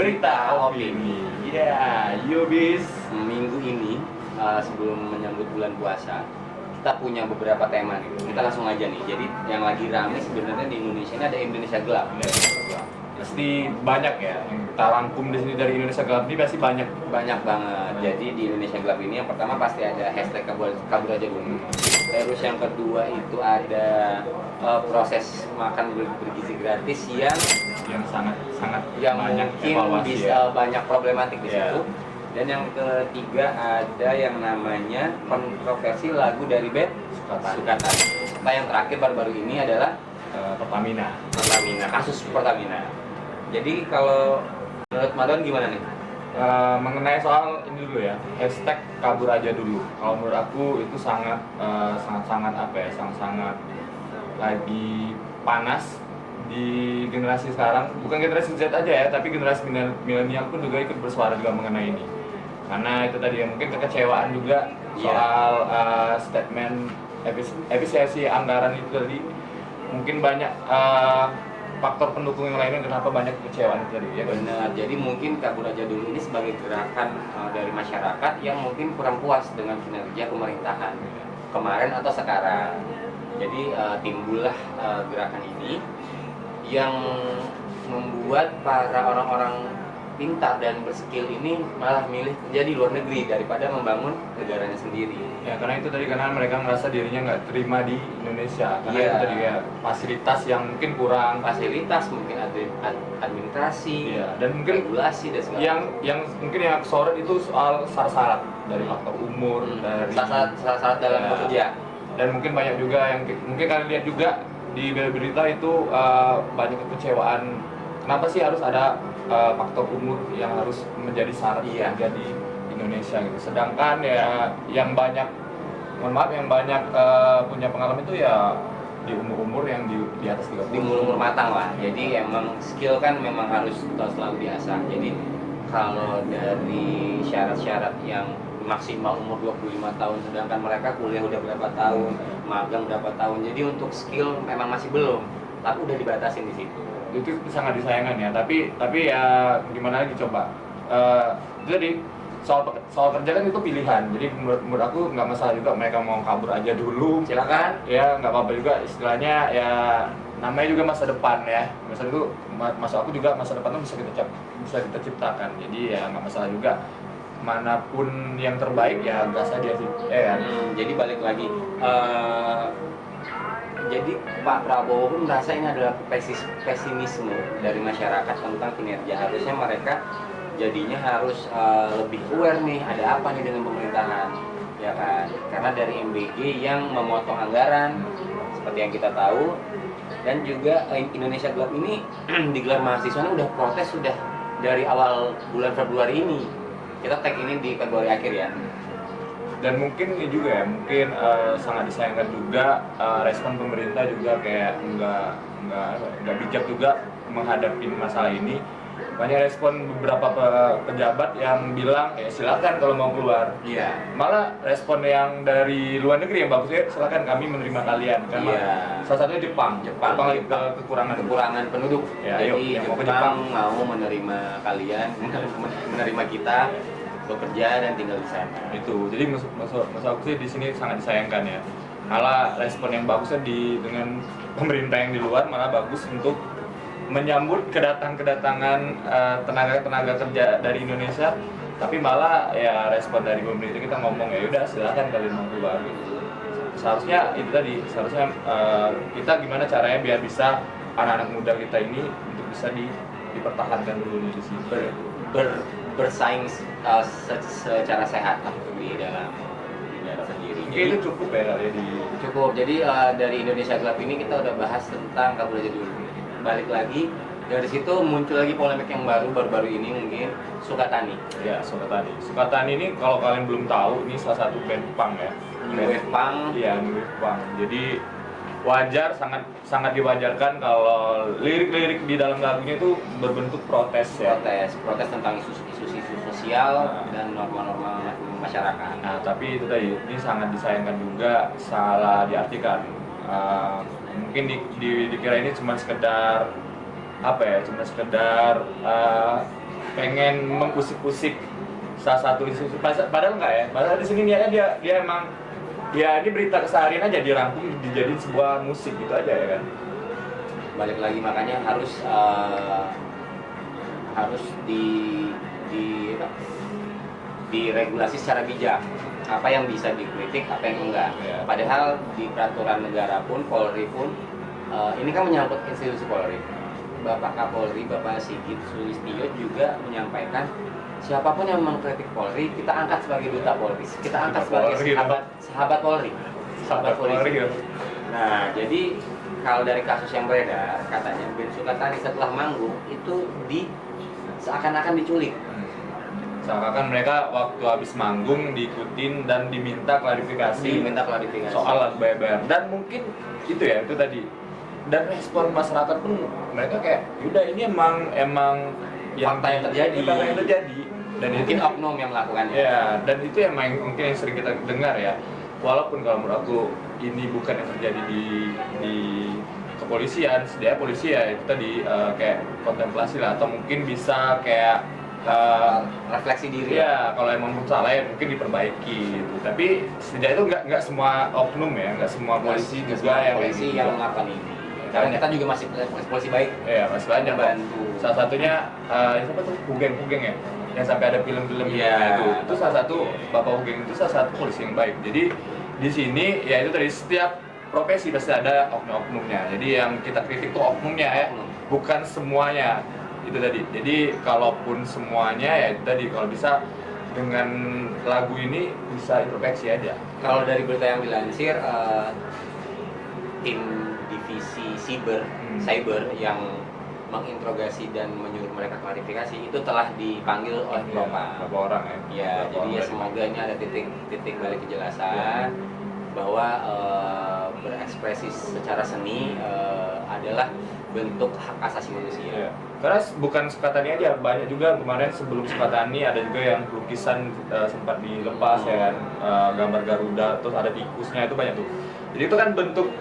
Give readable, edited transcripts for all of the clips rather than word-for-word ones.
Berita opini. Ya, Yubis. Minggu ini sebelum menyambut bulan puasa, kita punya beberapa tema nih. Kita langsung aja nih. Jadi yang lagi rame sebenarnya di Indonesia ini ada Indonesia Gelap. Pasti banyak ya yang kita rangkum di sini dari Indonesia Gelap ini pasti banyak. Banyak banget. Jadi di Indonesia Gelap ini yang pertama pasti ada hashtag kabur aja dulu. Terus yang kedua itu ada proses makan bergizi gratis yang sangat yang banyak mungkin evaluasi bisa ya. banyak problematik di Yeah. situ. Dan yang ketiga ada yang namanya kontroversi lagu dari band Sukatani. Nah yang terakhir baru-baru ini adalah Pertamina. kasus Pertamina. Jadi kalau menurut Madon gimana nih? Mengenai soal ini dulu ya, hashtag kabur aja dulu. Kalau menurut aku itu sangat lagi panas di generasi sekarang. Bukan generasi Z aja ya, tapi generasi milenial pun juga ikut bersuara juga mengenai ini. Karena itu tadi ya, mungkin kekecewaan juga soal statement efisiensi anggaran itu tadi. Mungkin banyak faktor pendukung yang lainnya kenapa banyak kekecewaan itu tadi ya. Benar, jadi mungkin kabur aja dulu ini sebagai gerakan dari masyarakat yang mungkin kurang puas dengan kinerja pemerintahan kemarin atau sekarang. Jadi timbullah gerakan ini yang membuat para orang-orang pintar dan berskill ini malah milih kerja di luar negeri daripada membangun negaranya sendiri. Ya karena itu tadi, karena mereka merasa dirinya nggak terima di Indonesia. Karena itu tadi ya fasilitas yang mungkin kurang, fasilitas mungkin administrasi, dan mungkin regulasi dan segala yang mungkin yang sorot itu soal syarat dari faktor umur, dari syarat dalam bekerja. Dan mungkin banyak juga yang mungkin kalian lihat juga di berita itu banyak kekecewaan. Kenapa sih harus ada faktor umur yang harus menjadi syarat kerja di Indonesia gitu. Sedangkan ya yang banyak, mohon maaf, yang banyak punya pengalaman itu ya di umur-umur yang di atas 30. Di umur matang lah. Jadi emang skill kan memang harus selalu diasah. Jadi kalau dari syarat-syarat yang maksimal umur 25 tahun, sedangkan mereka kuliah udah berapa tahun, magang berapa tahun. Jadi untuk skill memang masih belum, tapi udah dibatasin di situ. Itu sangat disayangkan ya, tapi ya gimana lagi coba. Itu tadi soal kerja kan itu pilihan. Jadi menurut aku nggak masalah juga mereka mau kabur aja dulu. Silakan. Ya nggak apa-apa juga, istilahnya ya namanya juga masa depan ya. Masa itu aku juga masa depan itu bisa kita ciptakan. Jadi ya nggak masalah juga. Manapun yang terbaik ya gas aja sih. Jadi balik lagi. Jadi Pak Prabowo pun merasa ini adalah pesimisme dari masyarakat tentang kinerja. Harusnya mereka jadinya harus lebih aware nih, ada apa nih dengan pemerintahan, ya kan? Karena dari MBG yang memotong anggaran seperti yang kita tahu, dan juga Indonesia Gelap ini digelar mahasiswa udah protes sudah dari awal bulan Februari ini. Kita tag ini di Februari akhir ya. Dan mungkin ini juga ya, mungkin sangat disayangkan juga respon pemerintah juga kayak nggak bijak juga menghadapi masalah ini. Banyak respon beberapa pejabat yang bilang ya silakan kalau mau keluar. Iya. Malah respon yang dari luar negeri yang bagus ya, silakan kami menerima kalian. Karena salah satunya Jepang lagi kekurangan penduduk. Ya, jadi Jepang mau menerima kalian, menerima kita bekerja dan tinggal di sana. Itu. Jadi maksud aku sih di sini sangat disayangkan ya. Malah respon yang bagusnya dengan pemerintah yang di luar malah bagus untuk menyambut kedatangan tenaga kerja dari Indonesia, tapi malah ya respon dari pemerintah kita ngomong ya udah silakan kalian mau keluar gitu. Seharusnya kita gimana caranya biar bisa anak-anak muda kita ini untuk bisa dipertahankan dulu di sini. Bersaing secara sehat di dalam sendiri. Jadi, itu cukup ya Cukup. Jadi dari Indonesia Gelap ini kita udah bahas tentang kabur aja dulu. Balik lagi dari situ muncul lagi polemik yang baru-baru ini mungkin Sukatani. Ya, Sukatani ini kalau kalian belum tahu, ini salah satu band punk ya. New Wave Punk. Iya, New Wave Punk. Jadi wajar, sangat diwajarkan kalau lirik-lirik di dalam lagunya itu berbentuk protes ya. Protes tentang isu sosial dan norma-norma masyarakat. Nah, tapi itu tadi, ini sangat disayangkan juga, salah diartikan. Mungkin dikira ini cuma sekedar pengen mengusik-usik salah satu institusi, padahal enggak ya, padahal di sini niatnya dia emang ya ini berita keseharian aja dirangkum dijadiin sebuah musik gitu aja ya kan. Balik lagi makanya harus diregulasi secara bijak, apa yang bisa dikritik, apa yang enggak. Ya. Padahal di peraturan negara pun, Polri pun, ini kan menyangkut institusi Polri. Bapak Kapolri, Bapak Sigit Sulistyo juga menyampaikan siapapun yang mengkritik Polri, kita angkat sebagai duta Polri, kita angkat sebagai sahabat Polri, sahabat polisi. Nah, jadi kalau dari kasus yang beredar, katanya Ben Sukatani setelah manggung itu seakan-akan diculik. Seakan-akan mereka waktu habis manggung diikutin dan diminta klarifikasi soal lagu bayar-bayar. Dan mungkin itu ya, itu tadi. Dan respon masyarakat pun mereka kayak, yaudah ini emang fakta yang terjadi. Dan mungkin itu oknum yang melakukannya. ya, dan itu emang mungkin yang sering kita dengar ya. Walaupun kalau menurut aku ini bukan yang terjadi di kepolisian, sebenarnya polisi ya itu tadi kayak kontemplasi lah, atau mungkin bisa kayak refleksi diri ya, kalau emang salah ya mungkin diperbaiki gitu. Tapi setidaknya itu nggak semua oknum ya, nggak semua polisi juga yang polisi yang melakukan ini. Karena kita juga masih polisi baik. Iya, masih banyak bantu. Salah satunya siapa tuh, Hugeng ya, yang sampai ada film-film itu salah satu Bapak Hugeng itu salah satu polisi yang baik. Jadi di sini ya itu dari setiap profesi pasti ada oknum-oknumnya. Jadi yang kita kritik tuh oknumnya ya, bukan semuanya. Itu tadi. Jadi kalaupun semuanya ya itu tadi, kalau bisa dengan lagu ini bisa introspeksi aja. Kalau dari berita yang dilansir, tim divisi cyber yang menginterogasi dan menyuruh mereka klarifikasi itu telah dipanggil oleh beberapa orang ya. Ya, jadi ya semoga ini ada titik balik kejelasan bahwa berekspresi secara seni adalah bentuk hak asasi manusia. Karena bukan Sukatani aja, banyak juga kemarin sebelum Sukatani ada juga yang lukisan sempat dilepas ya kan, gambar Garuda, terus ada tikusnya, itu banyak tuh. Jadi itu kan bentuk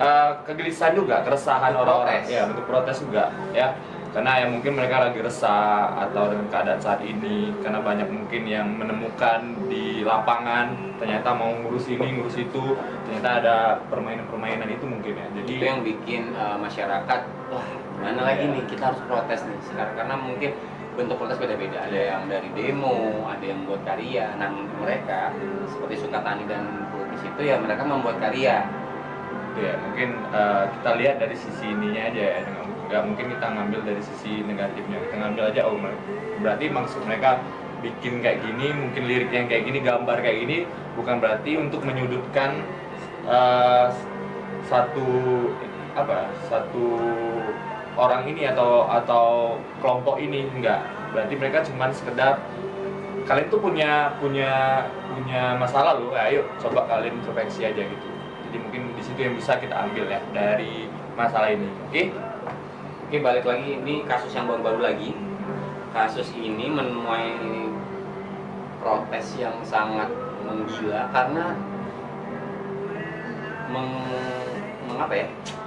kegelisahan juga, keresahan orang-orang. Ya, bentuk protes juga ya. Karena yang mungkin mereka lagi resah atau dengan keadaan saat ini, karena banyak mungkin yang menemukan di lapangan ternyata mau ngurus ini ngurus itu, ternyata ada permainan itu mungkin ya. Jadi itu yang bikin masyarakat, wah mana lagi nih, kita harus protes nih sekarang, karena mungkin bentuk protes beda-beda, ada yang dari demo, ada yang buat karya. Nah mereka seperti Sukatani dan pelukis itu ya mereka membuat karya. ya mungkin kita lihat dari sisi ininya aja ya, nggak mungkin kita ngambil dari sisi negatifnya, kita ngambil aja berarti maksud mereka bikin kayak gini, mungkin lirik yang kayak gini, gambar kayak gini, bukan berarti untuk menyudutkan satu orang ini atau kelompok ini, enggak. Berarti mereka cuma sekedar kalian tuh punya masalah loh, ayo coba kalian introspeksi aja gitu. Jadi mungkin di situ yang bisa kita ambil ya dari masalah ini. Oke, balik lagi, ini kasus yang baru-baru lagi. Kasus ini menuai protes yang sangat menggila karena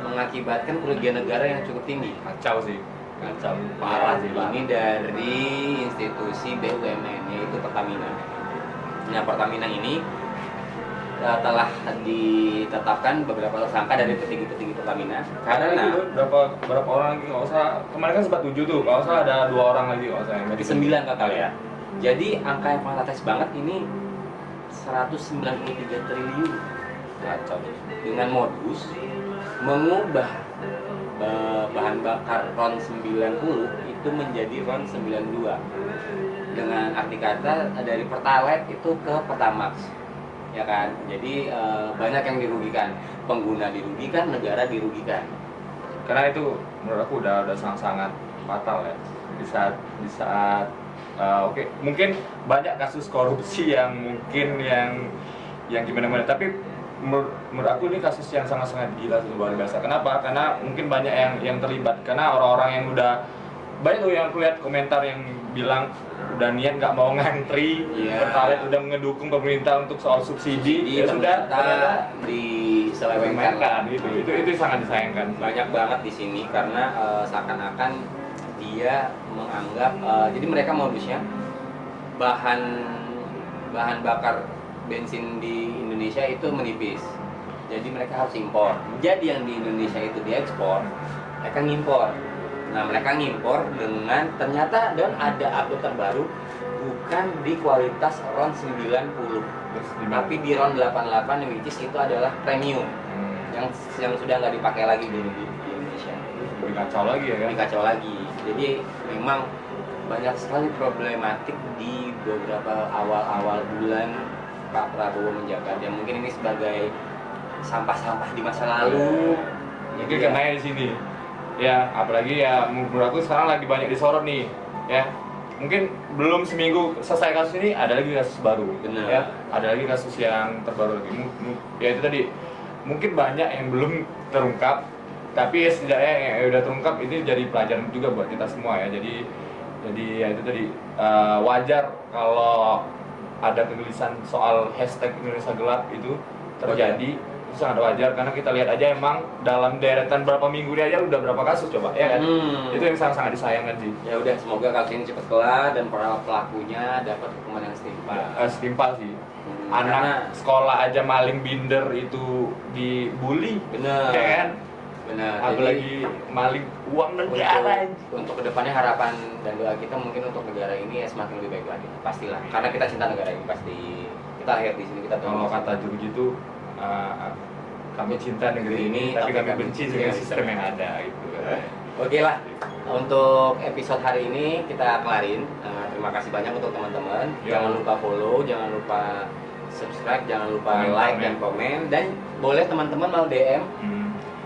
mengakibatkan kerugian negara yang cukup tinggi. Kacau Parah sih. Ini dari institusi BUMN, yaitu Pertamina. Nah, Pertamina ini telah ditetapkan beberapa tersangka dari petinggi-petinggi Pertamina. Karena berapa orang lagi, nggak usah, kemarin kan sempat 7 tuh, kalau usah ada 2 orang lagi, nggak usah, berarti 9 total ya. Jadi angka yang fantastis banget ini 193 triliun. Kacau. Dengan modus mengubah bahan bakar RON 90 itu menjadi RON 92, dengan arti kata dari Pertalite itu ke Pertamax, ya kan. Jadi banyak yang dirugikan, pengguna dirugikan, negara dirugikan. Karena itu menurut aku udah sangat fatal ya di saat oke, mungkin banyak kasus korupsi yang mungkin yang gimana-mana, tapi menurut aku ini kasus yang sangat-sangat gila, luar biasa. Kenapa? Karena mungkin banyak yang terlibat. Karena orang-orang yang udah banyak tuh yang aku lihat komentar yang bilang udah niat nggak mau ngantri, Pertalite udah ngedukung pemerintah untuk soal subsidi, ya sudah diselewengkan gitu. Itu sangat disayangkan. Banyak banget di sini karena seakan-akan dia menganggap jadi mereka modusnya bahan bakar bensin di Indonesia itu menipis. Jadi mereka harus impor. Jadi yang di Indonesia itu diekspor, mereka ngimpor. Nah, mereka ngimpor dengan ternyata dan ada update terbaru bukan di kualitas RON 90, tapi di RON 88 which is itu adalah premium. Yang sudah nggak dipakai lagi di Indonesia. Dikacau lagi ya kan? Dikacau lagi. Jadi memang banyak sekali problematik di beberapa awal-awal bulan Pak Prabowo menjabat. Ya mungkin ini sebagai sampah-sampah di masa lalu. Mungkin karena di sini. Ya, apalagi ya menurut aku sekarang lagi banyak disorot nih, ya. Mungkin belum seminggu selesai kasus ini ada lagi kasus baru. Benar. Ya, ada lagi kasus yang terbaru lagi. Ya itu tadi. Mungkin banyak yang belum terungkap, tapi ya setidaknya yang udah terungkap ini jadi pelajaran juga buat kita semua ya. Jadi ya itu tadi wajar kalau ada kegelisahan soal hashtag Indonesia Gelap itu terjadi. Itu sangat wajar karena kita lihat aja emang dalam deretan berapa minggu dia aja udah berapa kasus coba ya kan. Itu yang sangat disayangkan sih. Ya udah, semoga kasus ini cepat kelar dan para pelakunya dapat hukuman yang setimpal. Setimpal sih. Anak sekolah aja maling binder itu dibully. Bener. Ya kan? Bener. Apalagi maling uang negara. Untuk kedepannya harapan dan doa kita mungkin untuk negara ini ya semakin lebih baik lagi. Pastilah. Karena kita cinta negara ini pasti. Kita lahir di sini, kita Kalau kata juru gitu, kami cinta negeri ini, tapi kami benci dengan sistem yang ada gitu. Oke lah, untuk episode hari ini kita kelarin. Terima kasih banyak untuk teman-teman. Ya. Jangan lupa follow, jangan lupa subscribe, jangan lupa Komen, like komen. dan komen. Dan boleh teman-teman mau DM.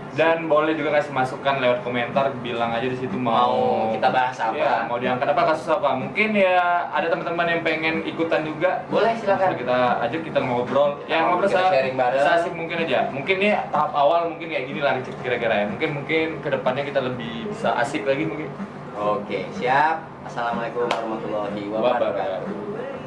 Dan boleh juga kasih masukan lewat komentar, bilang aja di situ mau kita bahas apa. Ya, mau diangkat apa, kasus apa. Mungkin ya ada teman-teman yang pengen ikutan juga. Boleh, silakan. Bisa kita ajak, kita ngobrol. Ya ngobrol kita sharing bareng. asik mungkin aja. Mungkin ini tahap awal mungkin kayak gini lah kira-kira ya. Mungkin kedepannya kita lebih bisa asik lagi mungkin. Oke, siap. Assalamualaikum warahmatullahi wabarakatuh.